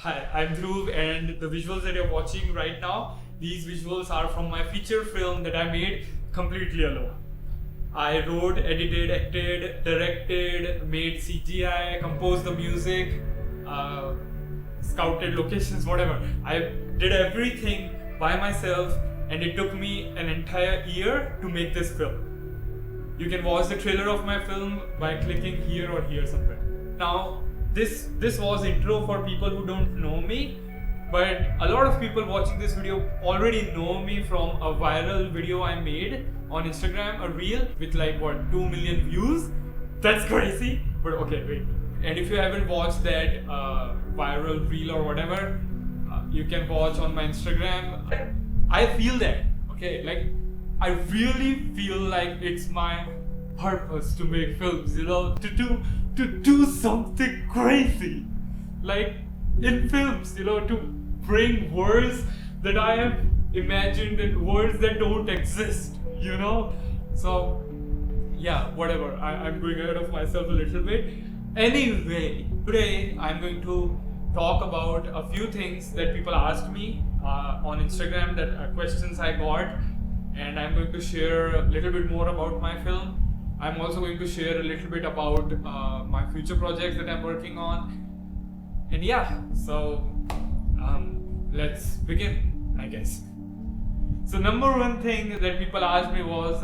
Hi, I'm Dhruv, and the visuals that you're watching right now, these visuals are from my feature film that I made completely alone. I wrote, edited, acted, directed, made CGI, composed the music, uh, scouted locations, whatever. I did everything by myself, and it took me an entire year to make this film. You can watch the trailer of my film by clicking here or here somewhere. Now, this was intro for people who don't know me, but a lot of people watching this video already know me from a viral video I made on Instagram, a reel with like 2 million views. That's crazy, but okay, wait. And if you haven't watched that viral reel or whatever, you can watch on my Instagram. I feel that, okay, like I really feel like it's my purpose to make films, to do something crazy, like in films, to bring words that I have imagined and words that don't exist, So, yeah, whatever. I'm going ahead of myself a little bit. Anyway, today I'm going to talk about a few things that people asked me on Instagram, that questions I got, and I'm going to share a little bit more about my film. I'm also going to share a little bit about my future projects that I'm working on. And yeah, so let's begin, I guess. So number one thing that people asked me was,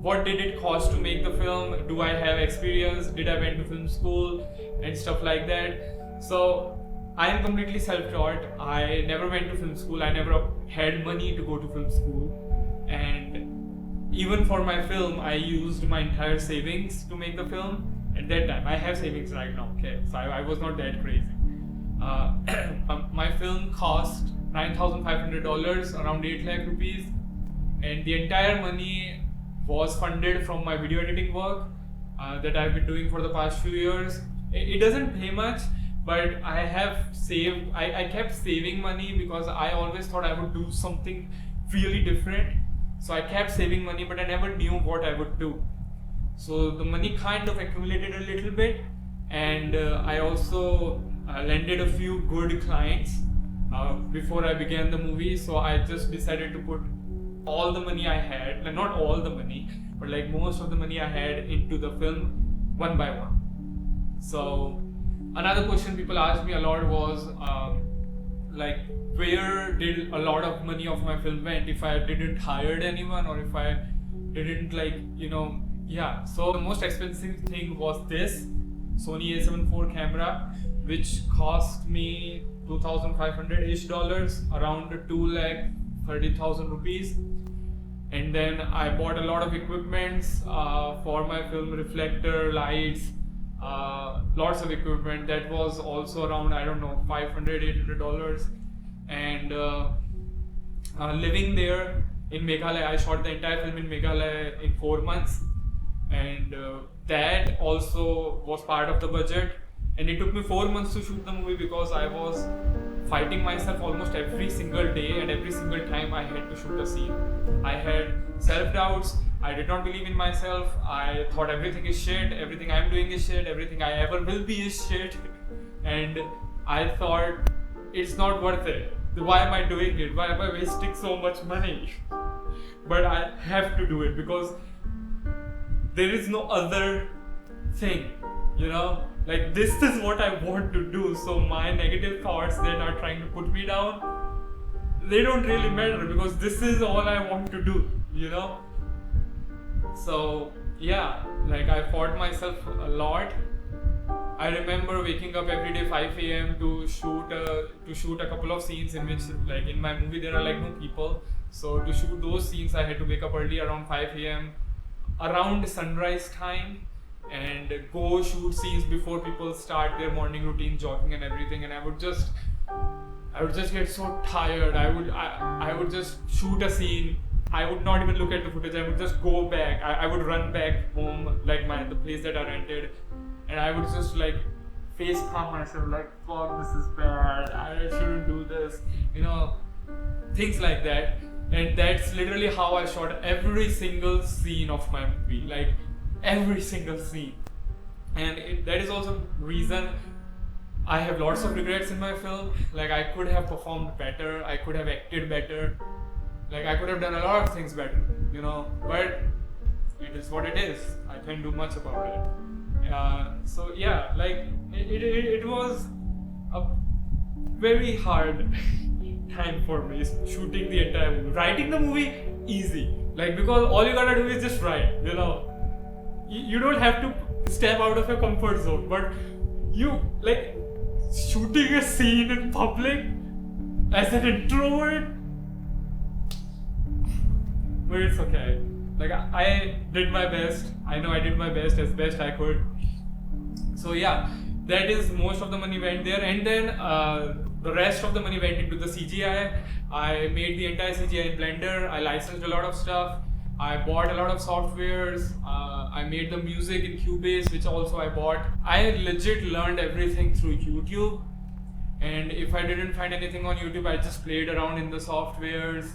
what did it cost to make the film? Do I have experience? Did I went to film school? And stuff like that. So I am completely self-taught. I never went to film school. I never had money to go to film school. And even for my film, I used my entire savings to make the film. At that time, I have savings right now, okay? So I was not that crazy. My film cost $9,500, around 8 lakh rupees. And the entire money was funded from my video editing work that I've been doing for the past few years. It doesn't pay much, but I have saved, I kept saving money because I always thought I would do something really different. So I kept saving money, but I never knew what I would do. So the money kind of accumulated a little bit, and I also landed a few good clients before I began the movie. So I just decided to put all the money I had, not all the money, but like most of the money I had into the film one by one. So another question people asked me a lot was like, where did a lot of money of my film went if I didn't hire anyone, or if I didn't So the most expensive thing was this Sony A7 IV camera, which cost me $2,500-ish, around 2,30,000 rupees. And then I bought a lot of equipments for my film, reflector, lights, lots of equipment. That was also around, $500-800. And living there in Meghalaya, I shot the entire film in Meghalaya in 4 months, and that also was part of the budget. And it took me 4 months to shoot the movie because I was fighting myself almost every single day, and every single time I had to shoot a scene. I had self-doubts. I did not believe in myself. I thought everything is shit, everything I'm doing is shit, everything I ever will be is shit. And I thought, it's not worth it. Why am I doing it? Why am I wasting so much money? But I have to do it because there is no other thing, Like, this is what I want to do. So my negative thoughts that are trying to put me down, they don't really matter because this is all I want to do, So yeah, like I fought myself a lot. I remember waking up every day 5 a.m. to shoot a couple of scenes in which, like in my movie, there are like no people. So to shoot those scenes, I had to wake up early around 5 a.m. around sunrise time, and go shoot scenes before people start their morning routine, jogging and everything. And I would just get so tired. I would just shoot a scene. I would not even look at the footage. I would just go back. I would run back home, like the place that I rented. And I would just like face palm myself, like, fuck, this is bad, I shouldn't do this, things like that. And that's literally how I shot every single scene of my movie, like every single scene. And that is also reason I have lots of regrets in my film. Like, I could have performed better, I could have acted better, like I could have done a lot of things better, you know, but it is what it is. I can't do much about it. So yeah, like it was a very hard time for me shooting the entire movie. Writing the movie, easy, like, because all you gotta do is just write, you know. You don't have to step out of your comfort zone, but you, like, shooting a scene in public as an introvert, but it's okay. Like, I did my best. I know I did my best as best I could. So yeah, that is, most of the money went there, and then the rest of the money went into the CGI. I made the entire CGI in Blender. I licensed a lot of stuff. I bought a lot of softwares. I made the music in Cubase, which also I bought. I legit learned everything through YouTube. And if I didn't find anything on YouTube, I just played around in the softwares.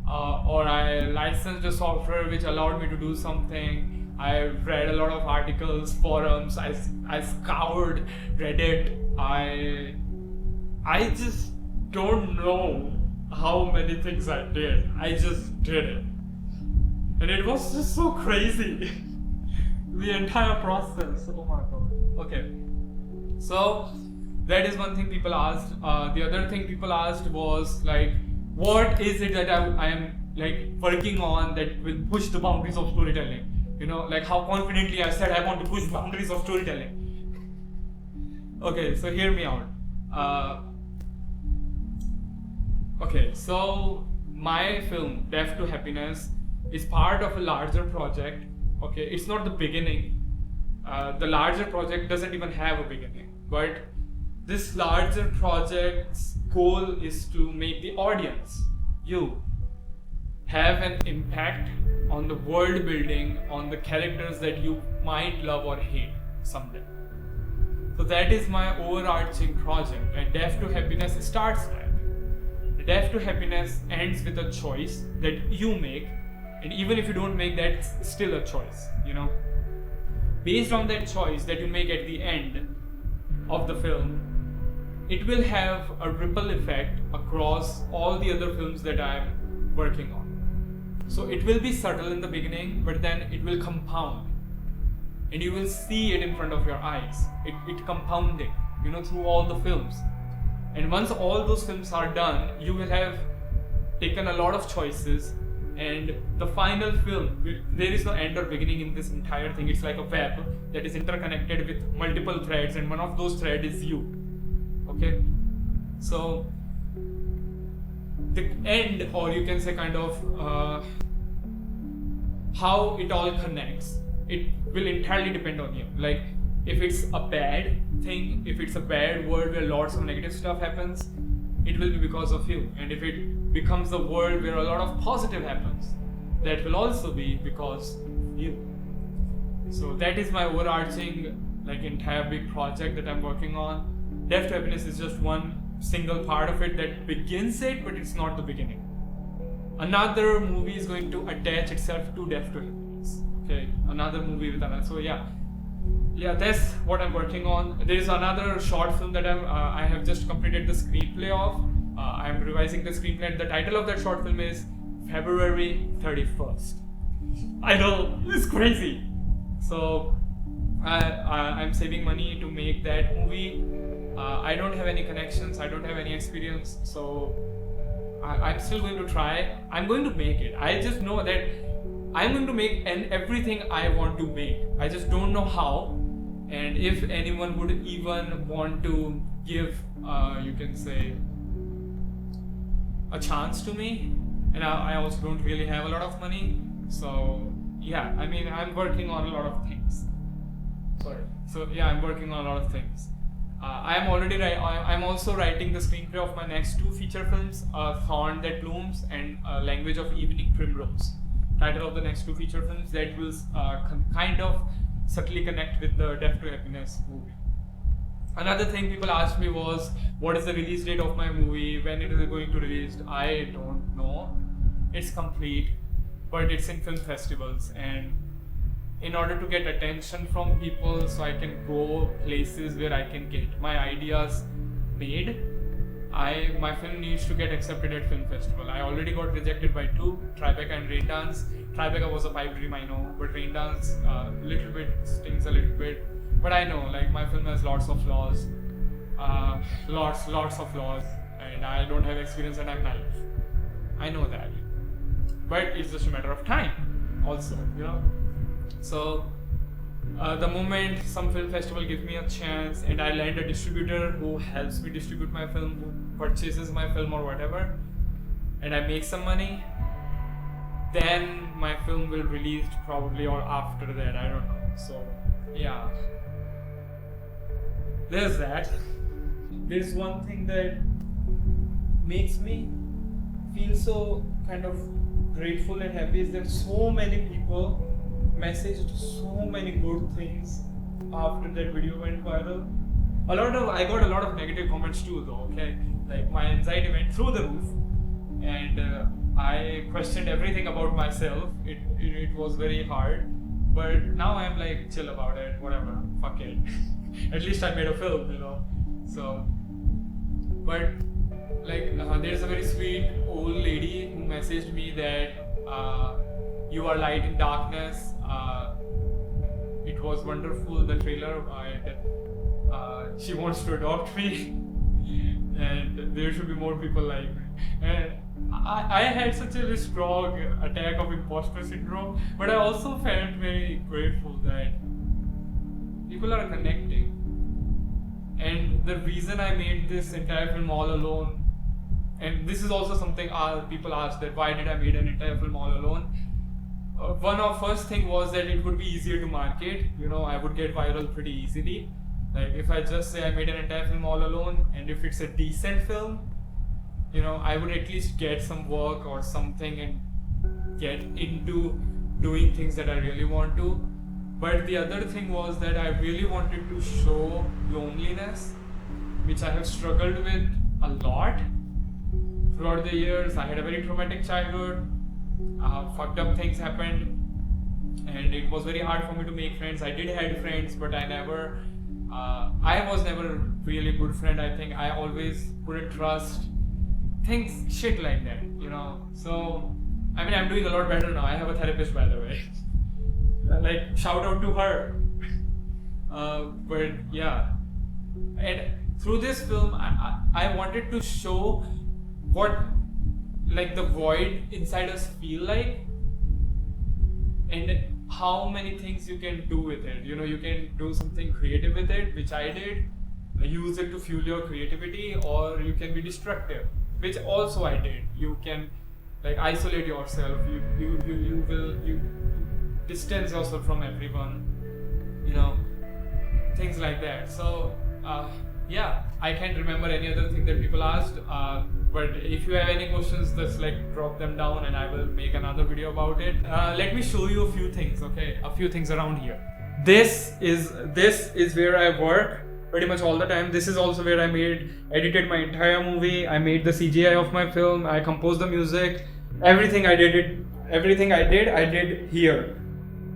Or I licensed a software which allowed me to do something. I read a lot of articles, forums. I scoured Reddit. I just don't know how many things I did. I just did it. And it was just so crazy. The entire process. Oh my god. Okay. So that is one thing people asked. The other thing people asked was, like, what is it that I am, like, working on that will push the boundaries of storytelling? You know, like how confidently I said I want to push boundaries of storytelling. Okay, so hear me out. Okay, so my film, Death to Happiness, is part of a larger project. Okay, it's not the beginning. The larger project doesn't even have a beginning. But this larger project's goal is to make the audience, you, have an impact on the world building, on the characters that you might love or hate someday. So that is my overarching project, and Death to Happiness starts that. The Death to Happiness ends with a choice that you make, and even if you don't make that, it's still a choice, you know. Based on that choice that you make at the end of the film, it will have a ripple effect across all the other films that I'm working on. So it will be subtle in the beginning, but then it will compound. And you will see it in front of your eyes. It compounding, you know, through all the films. And once all those films are done, you will have taken a lot of choices, and the final film, there is no end or beginning in this entire thing. It's like a web that is interconnected with multiple threads, and one of those threads is you. Okay? So the end, or you can say kind of how it all connects, it will entirely depend on you. Like, if it's a bad thing, if it's a bad world where lots of negative stuff happens, it will be because of you. And if it becomes a world where a lot of positive happens, that will also be because of you. So that is my overarching, like, entire big project that I'm working on. Death to Happiness is just one single part of it that begins it, but it's not the beginning. Another movie is going to attach itself to Death to Happiness. Okay, another movie with another. So yeah, that's what I'm working on. There is another short film that I have just completed the screenplay of. I'm revising the screenplay. The title of that short film is February 31st. I know, it's crazy. So I'm saving money to make that movie. I don't have any connections, I don't have any experience, so I'm still going to try. I'm going to make it. I just know that I'm going to make everything I want to make. I just don't know how. And if anyone would even want to give, you can say, a chance to me, and I also don't really have a lot of money. So yeah, I mean, I'm working on a lot of things. Sorry. So yeah, I'm working on a lot of things. I'm also writing the screenplay of my next two feature films, Thorn That Blooms and Language of Evening Primrose. Title of the next two feature films that will kind of subtly connect with the Death to Happiness movie. Another thing people asked me was, what is the release date of my movie? When it is going to release? I don't know. It's complete, but it's in film festivals, and in order to get attention from people, so I can go places where I can get my ideas made, my film needs to get accepted at film festival. I already got rejected by 2, Tribeca and Rain Dance. Tribeca was a pipe dream, I know, but Rain Dance little bit stings a little bit. But I know, like, my film has lots of flaws, lots of flaws, and I don't have experience and I'm naive. I know that, but it's just a matter of time, also, you know. So the moment some film festival gives me a chance and I land a distributor who helps me distribute my film, who purchases my film or whatever, and I make some money, then my film will release probably, or after that, I don't know. So yeah, there's that. There's one thing that makes me feel so kind of grateful and happy is that so many people messaged so many good things after that video went viral. I got a lot of negative comments too though, okay? Like, my anxiety went through the roof, and I questioned everything about myself. It was very hard, but now I'm like chill about it, whatever, fuck it. At least I made a film, you know. So, but like, there's a very sweet old lady who messaged me that you are light in darkness. It was wonderful, the trailer, and she wants to adopt me, and there should be more people like me. And I had such a strong attack of imposter syndrome, but I also felt very grateful that people are connecting. And the reason I made this entire film all alone, and this is also something people ask, that why did I made an entire film all alone? First thing was that it would be easier to market. You know, I would get viral pretty easily. Like, if I just say I made an entire film all alone, and if it's a decent film, you know, I would at least get some work or something and get into doing things that I really want to. But the other thing was that I really wanted to show loneliness, which I have struggled with a lot throughout the years. I had a very traumatic childhood. Fucked up things happened, and it was very hard for me to make friends. I did have friends, but I was never a really good friend. I think I always couldn't trust things, shit like that, you know. So, I mean, I'm doing a lot better now. I have a therapist, by the way. Like, shout out to her. But yeah, and through this film, I wanted to show what, like, the void inside us feel like, and how many things you can do with it. You know, you can do something creative with it, which I did, use it to fuel your creativity, or you can be destructive, which also I did. You can, like, isolate yourself, you distance yourself from everyone, you know, things like that. So yeah, I can't remember any other thing that people asked, but if you have any questions, just like drop them down and I will make another video about it. Let me show you a few things, okay? A few things around here. This is where I work pretty much all the time. This is also where I edited my entire movie. I made the CGI of my film. I composed the music. Everything I did, I did here.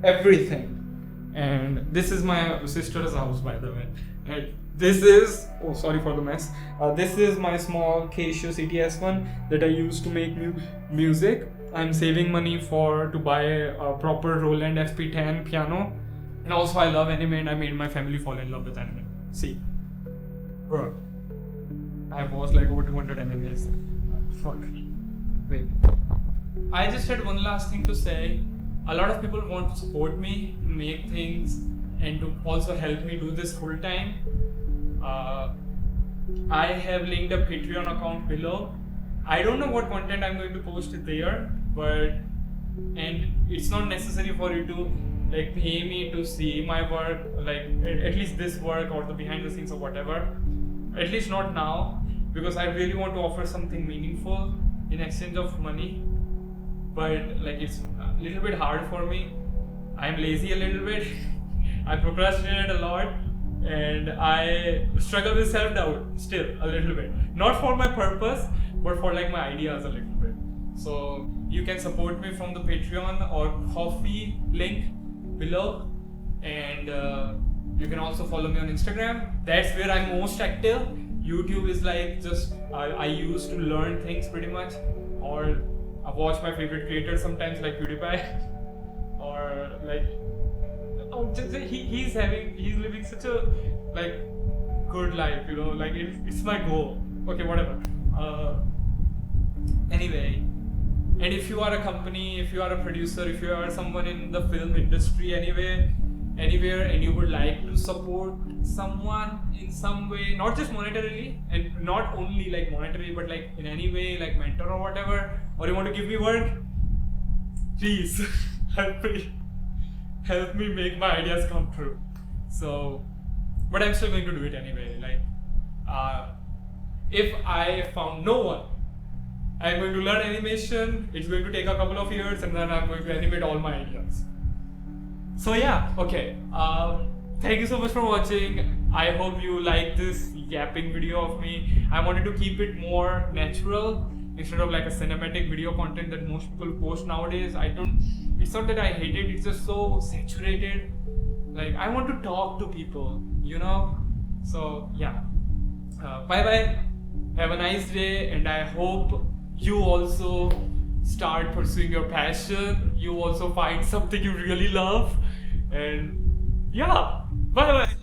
Everything. And this is my sister's house, by the way. And this is, oh sorry for the mess, this is my small Casio CTS1 that I use to make music. I'm saving money to buy a proper Roland SP10 piano, and also I love anime and I made my family fall in love with anime. See, bro, I have watched like over 200 animes. Fuck. Wait, I just had one last thing to say. A lot of people want to support me, make things, and to also help me do this full time. I have linked a Patreon account below. I don't know what content I'm going to post there, and it's not necessary for you to like pay me to see my work, like at least this work or the behind the scenes or whatever. At least not now, because I really want to offer something meaningful in exchange of money. But like, it's a little bit hard for me. I'm lazy a little bit. I procrastinate a lot, and I struggle with self-doubt still a little bit. Not for my purpose, but for like my ideas a little bit. So you can support me from the Patreon or Coffee link below, and you can also follow me on Instagram. That's where I'm most active. YouTube is like just I used to learn things pretty much, or I watch my favorite creators sometimes like PewDiePie, or like he's living such a like good life, you know, like it's my goal. Okay, whatever. Anyway, and if you are a company, if you are a producer, if you are someone in the film industry anywhere, and you would like to support someone in some way, not just monetarily, and not only like monetary, but like in any way, like mentor or whatever, or you want to give me work, please help me make my ideas come true. So, but I'm still going to do it anyway. Like, if I found no one, I'm going to learn animation. It's going to take a couple of years, and then I'm going to animate all my ideas. So yeah, okay. Thank you so much for watching. I hope you like this yapping video of me. I wanted to keep it more natural instead of like a cinematic video content that most people post nowadays. It's not that I hate it, it's just so saturated. Like, I want to talk to people, you know? So yeah. Bye bye. Have a nice day, and I hope you also start pursuing your passion. You also find something you really love. And yeah, bye bye.